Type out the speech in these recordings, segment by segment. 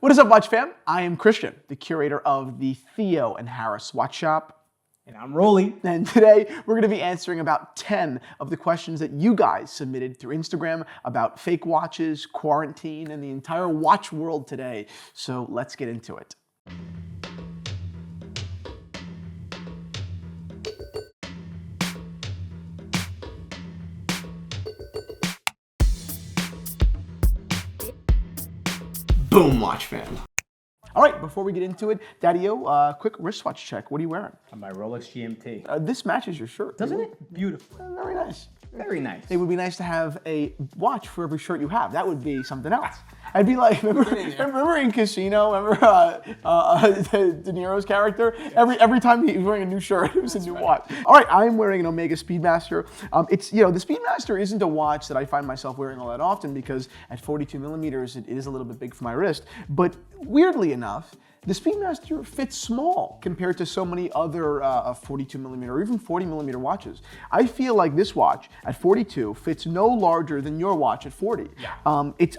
What is up, Watch fam? I am Christian, the curator of the Theo and Harris Watch Shop. And I'm Rolly. And today we're going to be answering about 10 of the questions that you guys submitted through Instagram about fake watches, quarantine, and the entire watch world today. So let's get into it. Boom, watch fam. All right, before we get into it, Daddy-O, quick wristwatch check. What are you wearing? My Rolex GMT. This matches your shirt. Doesn't it? Beautiful. Very nice. Very nice. It would be nice to have a watch for every shirt you have. That would be something else. I'd be like, remember in Casino, remember De Niro's character? Every time he was wearing a new shirt, it was a new watch. All right, I'm wearing an Omega Speedmaster. The Speedmaster isn't a watch that I find myself wearing all that often because at 42 millimeters, it is a little bit big for my wrist. But weirdly enough, the Speedmaster fits small compared to so many other 42 millimeter or even 40 millimeter watches. I feel like this watch at 42 fits no larger than your watch at 40. Yeah.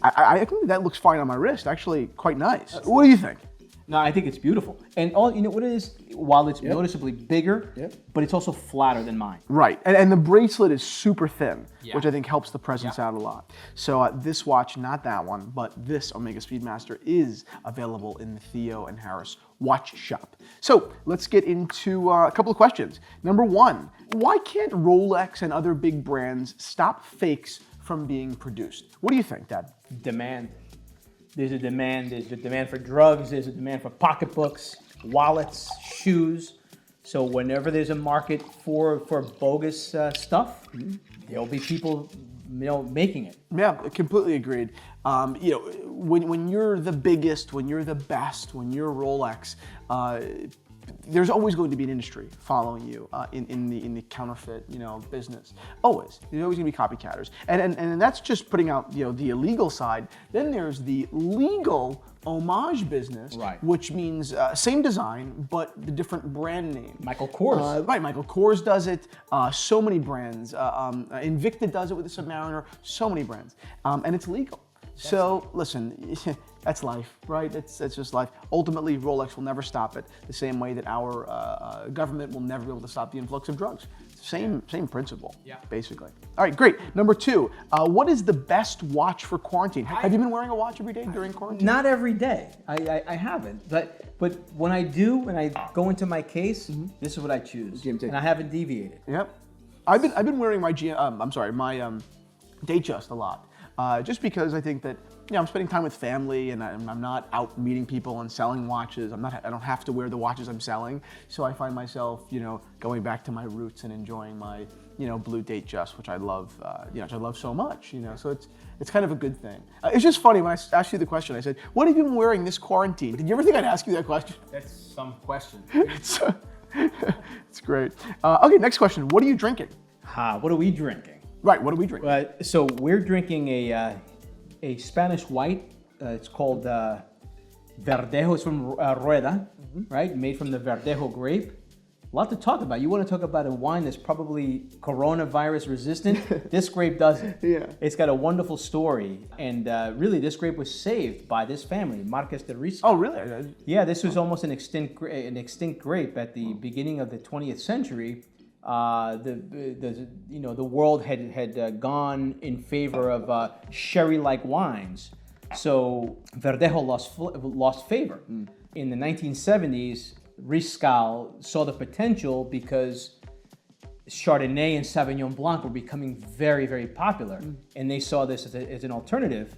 I think that looks fine on my wrist, actually quite nice. What do you think? No, I think it's beautiful. And you know what it is? While it's noticeably bigger, but it's also flatter than mine. Right, and the bracelet is super thin, Yeah. which I think helps the presence out a lot. So this watch, not that one, but this Omega Speedmaster is available in the Theo and Harris Watch Shop. So let's get into a couple of questions. Number one, why can't Rolex and other big brands stop fakes from being produced? What do you think, Dad? Demand. There's a demand. There's a demand for drugs. There's a demand for pocketbooks, wallets, shoes. So whenever there's a market for bogus stuff, there'll be people, making it. Yeah, completely agreed. When you're the biggest, when you're the best, when you're Rolex, there's always going to be an industry following you in the counterfeit business. Always. There's always going to be copycatters, and that's just putting out the illegal side. Then there's the legal homage business, right? Which means same design but the different brand name. Michael Kors. Right, Michael Kors does it. So many brands. Invicta does it with the Submariner. So many brands, and it's legal. So listen, that's life, right? That's just life. Ultimately, Rolex will never stop it, the same way that our government will never be able to stop the influx of drugs. Same principle, basically. All right, great. Number two, what is the best watch for quarantine? Have you been wearing a watch every day during quarantine? Not every day. I haven't. But when I do, when I go into my case, this is what I choose. GMT. And I haven't deviated. Yep. I've been wearing my my Datejust a lot. Just because I think that I'm spending time with family and I'm not out meeting people and selling watches. I don't have to wear the watches I'm selling, so I find myself going back to my roots and enjoying my blue Datejust, which I love which I love so much. So it's kind of a good thing. It's just funny when I asked you the question. I said, "What have you been wearing this quarantine?" Did you ever think I'd ask you that question? That's some question. It's great. Okay, next question. What are you drinking? What are we drinking? Right, what are we drinking? So we're drinking a Spanish white. It's called Verdejo. It's from Rueda, right? Made from the Verdejo grape. A lot to talk about. You want to talk about a wine that's probably coronavirus resistant? This grape doesn't. Yeah. It's got a wonderful story. And really, this grape was saved by this family, Marques de Risco. Oh, really? Yeah, this was almost an extinct grape at the beginning of the 20th century. The world had gone in favor of sherry-like wines, so Verdejo lost favor. In the 1970s, Riscal saw the potential because Chardonnay and Sauvignon Blanc were becoming very, very popular, and they saw this as an alternative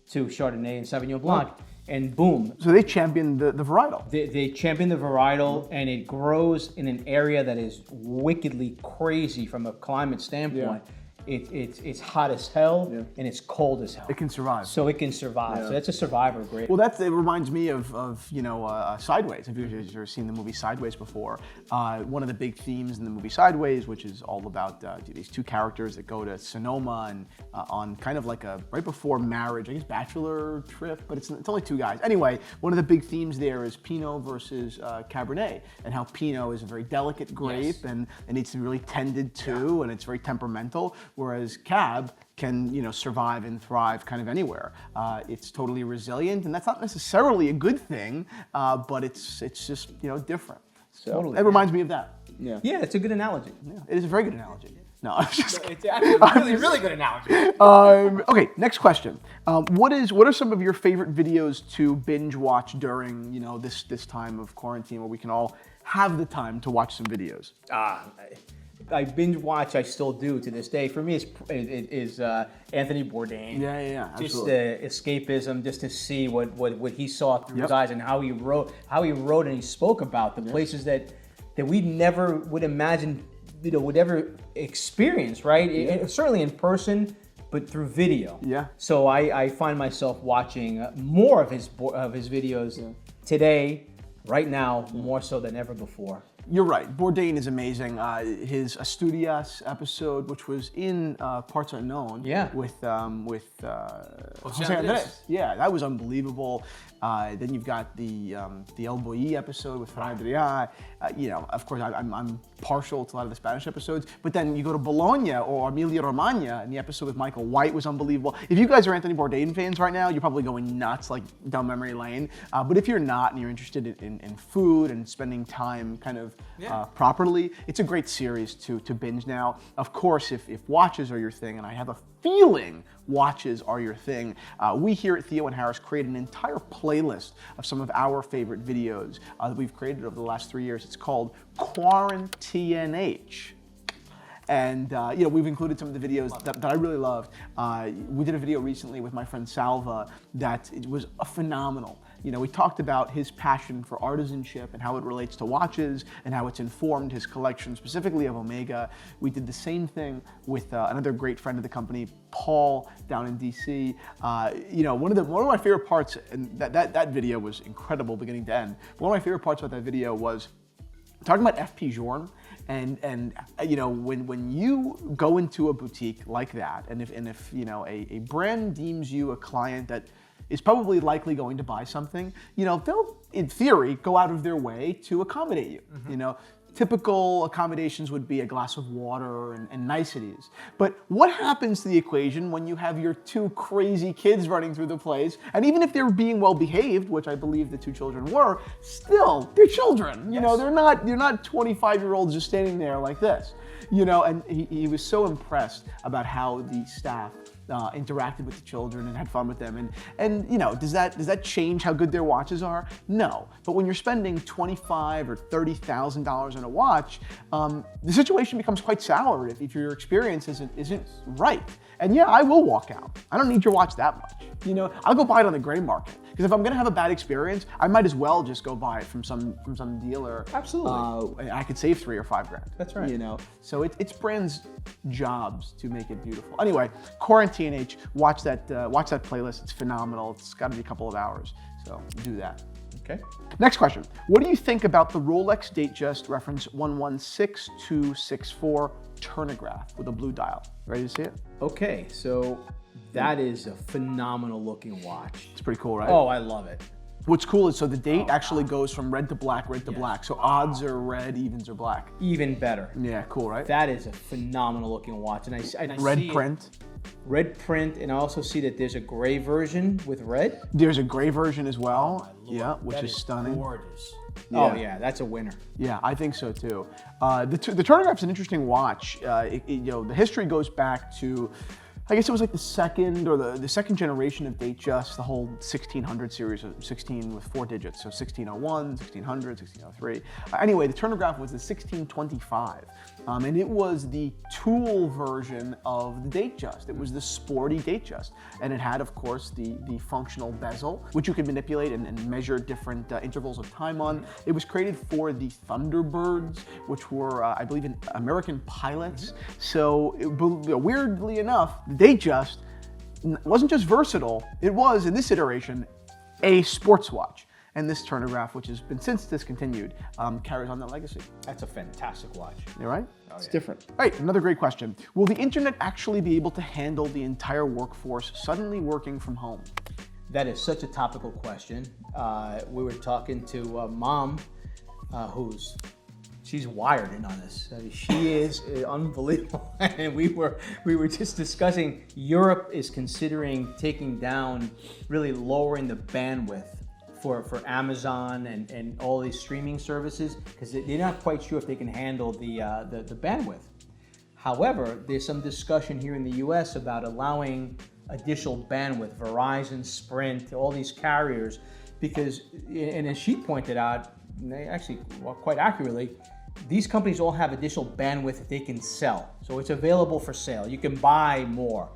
to Chardonnay and Sauvignon Blanc. And boom. So they championed the varietal. They champion the varietal, and it grows in an area that is wickedly crazy from a climate standpoint. It's hot as hell, and it's cold as hell. It can survive. So it can survive. So that's a survivor grape. Well, it reminds me of Sideways. Have you ever seen the movie Sideways before? One of the big themes in the movie Sideways, which is all about these two characters that go to Sonoma and on kind of like a right before marriage, I guess bachelor trip, but it's only two guys. Anyway, one of the big themes there is Pinot versus Cabernet, and how Pinot is a very delicate grape and it needs to be really tended to, and it's very temperamental. whereas cab can, survive and thrive kind of anywhere. It's totally resilient, and that's not necessarily a good thing, but it's just, different. So Totally. it reminds me of that. Yeah. Yeah, it's a good analogy. Yeah, it is a very good analogy. No, I'm just It's actually a really good analogy. okay, next question. What are some of your favorite videos to binge watch during, this time of quarantine where we can all have the time to watch some videos? I binge watch. I still do to this day. For me, it is Anthony Bourdain. Yeah, Just absolutely. escapism, just to see what he saw through his eyes and how he wrote and he spoke about the places that we never would imagine, would ever experience, right? Certainly in person, but through video. Yeah. So I find myself watching more of his videos today, right now, more so than ever before. You're right. Bourdain is amazing. His Asturias episode, which was in Parts Unknown, with Jose Andres. Yeah, that was unbelievable. Then you've got the El Boy episode with Fran Adrià. Of course, I'm partial to a lot of the Spanish episodes. But then you go to Bologna or Emilia Romagna, and the episode with Michael White was unbelievable. If you guys are Anthony Bourdain fans right now, you're probably going nuts, like down memory lane. But if you're not, and you're interested in food and spending time kind of properly, it's a great series to binge now. Of course, if watches are your thing, and I have a feeling watches are your thing, we here at Theo and Harris created an entire playlist of some of our favorite videos that we've created over the last 3 years. It's called Quarantine-H. And we've included some of the videos that I really loved. We did a video recently with my friend Salva that it was phenomenal. We talked about his passion for artisanship and how it relates to watches and how it's informed his collection, specifically of Omega. We did the same thing with another great friend of the company, Paul, down in DC. One of my favorite parts, and that video was incredible beginning to end. One of my favorite parts about that video was talking about FP Journe. And when you go into a boutique like that, and if a brand deems you a client that is probably likely going to buy something, they'll, in theory, go out of their way to accommodate you. Mm-hmm. Typical accommodations would be a glass of water and niceties. But what happens to the equation when you have your two crazy kids running through the place? And even if they're being well behaved, which I believe the two children were, still, they're children. They're not 25-year-olds just standing there like this. And he was so impressed about how the staff interacted with the children and had fun with them. And does that change how good their watches are? No. But when you're spending $25,000 or $30,000 on a watch, the situation becomes quite sour if your experience isn't right. And yeah, I will walk out. I don't need your watch that much. I'll go buy it on the gray market. Because if I'm gonna have a bad experience, I might as well just go buy it from some dealer. Absolutely. I could save $3,000 or $5,000. That's right. So it's brands' jobs to make it beautiful. Anyway, Quarantine-H, watch that playlist. It's phenomenal. It's got to be a couple of hours. So do that. Okay. Next question. What do you think about the Rolex Datejust reference 116264 turnograph with a blue dial? Ready to see it? Okay, so that is a phenomenal looking watch. It's pretty cool, right? Oh, I love it. What's cool is so the date actually goes from red to black, black. So odds are red, evens are black. Even better. Yeah, cool, right? That is a phenomenal looking watch. And I red see print. Red print, and I also see that there's a gray version with red. There's a gray version as well. Oh, which is stunning. Gorgeous. Yeah. Oh yeah, that's a winner. Yeah, I think so too. The turnograph's an interesting watch. The history goes back to, I guess it was like the second second generation of Datejust, the whole 1600 series of 16 with 4 digits. So 1601, 1600, 1603. Anyway, the turnograph was the 1625. And it was the tool version of the Datejust. It was the sporty Datejust. And it had, of course, the functional bezel, which you could manipulate and measure different intervals of time on. It was created for the Thunderbirds, which were, I believe, American pilots. So weirdly enough, the Datejust wasn't just versatile, it was, in this iteration, a sports watch. And this turnograph, which has been since discontinued, carries on that legacy. That's a fantastic watch. You're right? It's different. All right, another great question. Will the internet actually be able to handle the entire workforce suddenly working from home? That is such a topical question. We were talking to Mom, who's She's wired in on this. I mean, she is unbelievable. And we were just discussing, Europe is considering taking down, really lowering the bandwidth for Amazon and all these streaming services, because they're not quite sure if they can handle the bandwidth. However, there's some discussion here in the US about allowing additional bandwidth, Verizon, Sprint, all these carriers, because, and as she pointed out, actually quite accurately, these companies all have additional bandwidth that they can sell. So it's available for sale. You can buy more.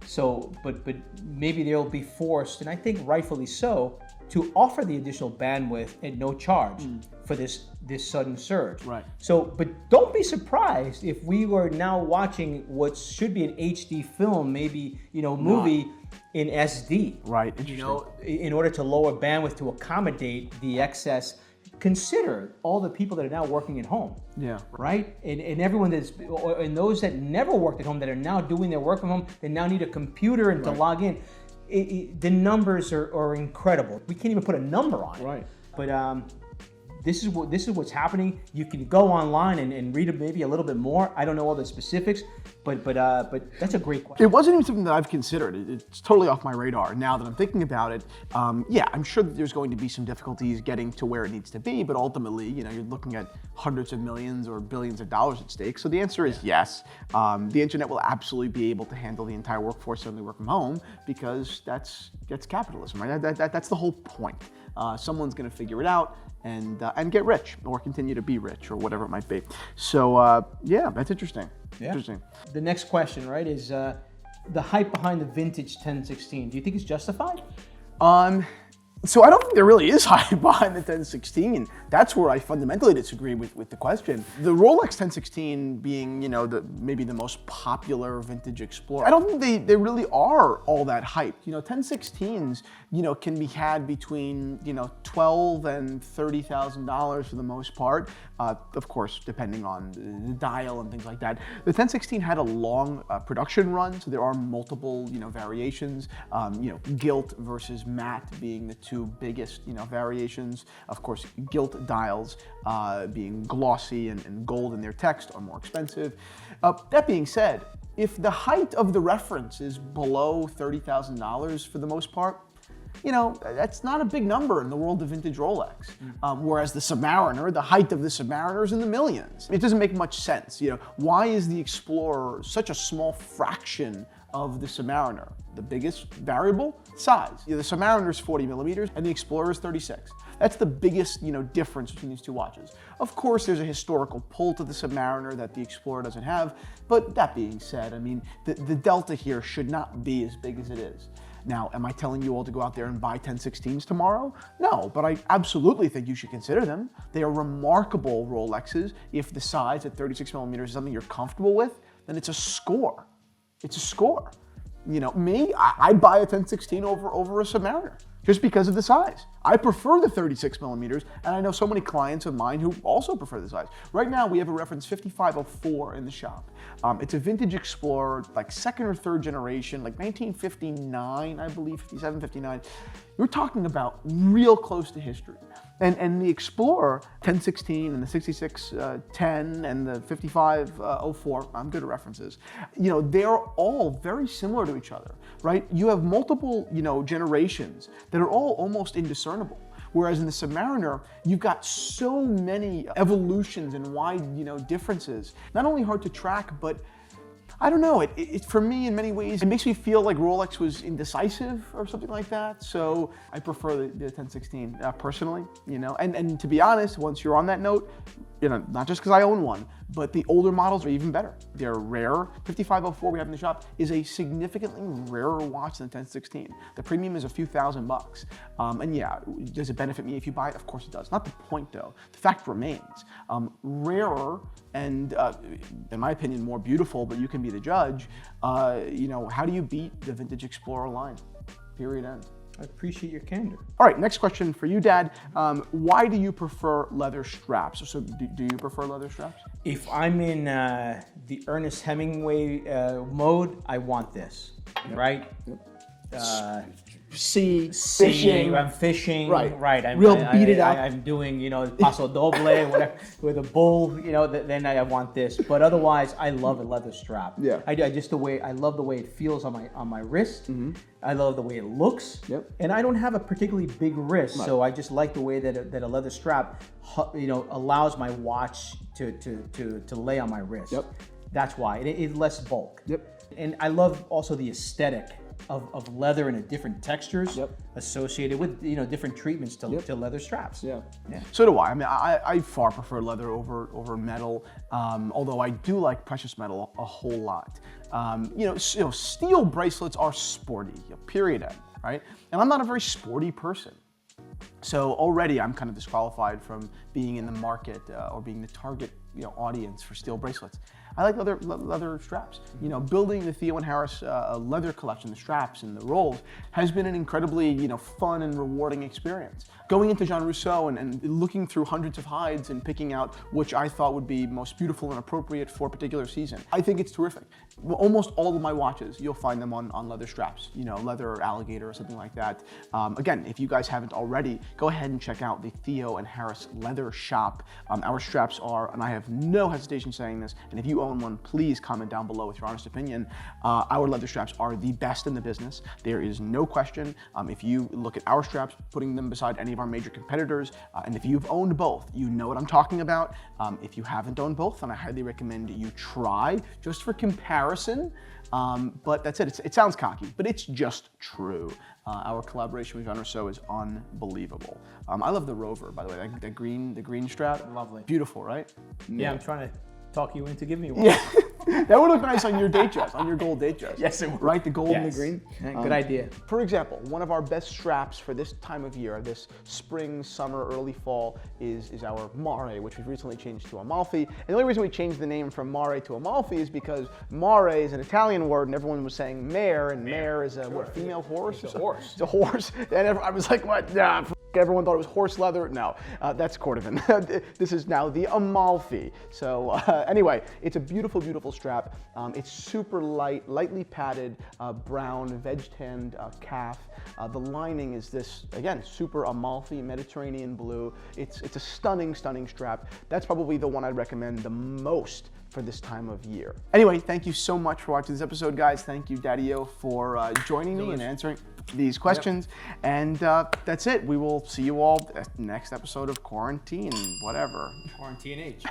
So, but maybe they'll be forced, and I think rightfully so, to offer the additional bandwidth at no charge for this sudden surge. Right. So, but don't be surprised if we were now watching what should be an HD film, maybe, movie in SD. Right, interesting. In order to lower bandwidth to accommodate the excess. Consider all the people that are now working at home. Yeah. Right? And everyone and those that never worked at home that are now doing their work from home, they now need a computer and to log in. The numbers are incredible. We can't even put a number on it. Right. But this is what's happening. You can go online and read maybe a little bit more. I don't know all the specifics, but that's a great question. It wasn't even something that I've considered. It's totally off my radar. Now that I'm thinking about it, I'm sure that there's going to be some difficulties getting to where it needs to be, but ultimately, you're looking at hundreds of millions or billions of dollars at stake. So the answer is yes. The internet will absolutely be able to handle the entire workforce suddenly work from home, because that's capitalism, right? That's the whole point. Someone's going to figure it out and get rich, or continue to be rich, or whatever it might be. So that's interesting. Yeah. Interesting. The next question, right, is the hype behind the vintage 1016. Do you think it's justified? So I don't think there really is hype behind the 1016. That's where I fundamentally disagree with the question. The Rolex 1016 being, maybe the most popular vintage Explorer, I don't think they really are all that hyped. 1016s, can be had between, $12,000 and $30,000 for the most part. Of course, depending on the dial and things like that. The 1016 had a long production run, so there are multiple, variations. Gilt versus matte being the two biggest, variations. Of course, gilt dials being glossy and gold in their text are more expensive. That being said, if the height of the reference is below $30,000 for the most part, that's not a big number in the world of vintage Rolex. Whereas the Submariner, the height of the Submariner is in the millions. It doesn't make much sense. Why is the Explorer such a small fraction of the Submariner? The biggest variable? Size. The Submariner is 40 millimeters and the Explorer is 36. That's the biggest, difference between these two watches. Of course, there's a historical pull to the Submariner that the Explorer doesn't have, but that being said, the delta here should not be as big as it is. Now, am I telling you all to go out there and buy 1016s tomorrow? No, but I absolutely think you should consider them. They are remarkable Rolexes. If the size at 36 millimeters is something you're comfortable with, then it's a score. It's a score. I'd buy a 1016 over a Submariner just because of the size. I prefer the 36 millimeters, and I know so many clients of mine who also prefer the size. Right now, we have a reference 5504 in the shop. It's a vintage Explorer, like second or third generation, like 1959, I believe, 57, 59. You're talking about real close to history. And the Explorer 1016 and the 6610 and the 5504, I'm good at references, they're all very similar to each other, right? You have multiple, generations that are all almost indiscernible. Whereas in the Submariner, you've got so many evolutions and wide, differences. Not only hard to track, but I don't know, it for me in many ways, it makes me feel like Rolex was indecisive or something like that. So I prefer the 1016 personally, and to be honest, once you're on that note, not just because I own one, but the older models are even better. They're rarer. 5504 we have in the shop is a significantly rarer watch than the 1016. The premium is a few $1,000. And yeah, does it benefit me if you buy it? Of course it does. Not the point though. The fact remains, rarer and, in my opinion, more beautiful, but you can be the judge. How do you beat the vintage Explorer line? Period, end. I appreciate your candor. All right, next question for you, Dad. Why do you prefer leather straps? So do you prefer leather straps? If I'm in the Ernest Hemingway mode, I want this, right? sea, fishing. I'm fishing. Right. I'm, Real beat it up. I'm doing, paso doble, whatever, with a bull, then I want this. But otherwise, I love a leather strap. Yeah. I love the way it feels on my wrist. I love the way it looks. Yep. And I don't have a particularly big wrist, so I just like the way that a leather strap, allows my watch to lay on my wrist. Yep. That's why it's less bulk. Yep. And I love also the aesthetic of leather and different textures Yep. associated with different treatments to leather straps. Yeah. So do I. I mean, I far prefer leather over metal. Although I do like precious metal a whole lot. Steel bracelets are sporty. Period. End. Right. And I'm not a very sporty person. So already I'm kind of disqualified from being in the market or being the target audience for steel bracelets. I like leather straps. Building the Theo and Harris leather collection, the straps and the rolls, has been an incredibly fun and rewarding experience. Going into Jean Rousseau and looking through hundreds of hides and picking out which I thought would be most beautiful and appropriate for a particular season. I think it's terrific. Almost all of my watches, you'll find them on leather straps, leather or alligator or something like that. Again, if you guys haven't already, go ahead and check out the Theo and Harris leather shop. Our straps are, and I have no hesitation saying this, and if you own one, please comment down below with your honest opinion. Our leather straps are the best in the business. There is no question. If you look at our straps, putting them beside any of our major competitors, and if you've owned both, you know what I'm talking about. If you haven't owned both, then I highly recommend you try, just for comparison. But that's it. It sounds cocky, but it's just true. Our collaboration with Jean Rousseau is unbelievable. I love the Rover, by the way. The green strap. Lovely. Beautiful, right? Yeah, I'm trying to talk you into giving me one. Yeah, that would look nice on your Datejust, on your gold Datejust. Yes, it would. Right, the gold and the green. Good idea. For example, one of our best straps for this time of year, this spring, summer, early fall, is our Mare, which we've recently changed to Amalfi. And the only reason we changed the name from Mare to Amalfi is because Mare is an Italian word, and everyone was saying mare, and mare is a female horse? It's a horse. It's a horse. And I was like, what? Nah, everyone thought it was horse leather. No, that's Cordovan. This is now the Amalfi. So anyway, it's a beautiful, beautiful strap. It's super light, lightly padded, brown, veg-tanned calf. The lining is this, again, super Amalfi, Mediterranean blue. It's a stunning, stunning strap. That's probably the one I'd recommend the most for this time of year. Anyway, thank you so much for watching this episode, guys. Thank you, Daddy-O, for joining me and answering these questions. Yep. And that's it. We will see you all next episode of Quarantine, whatever. Quarantine H.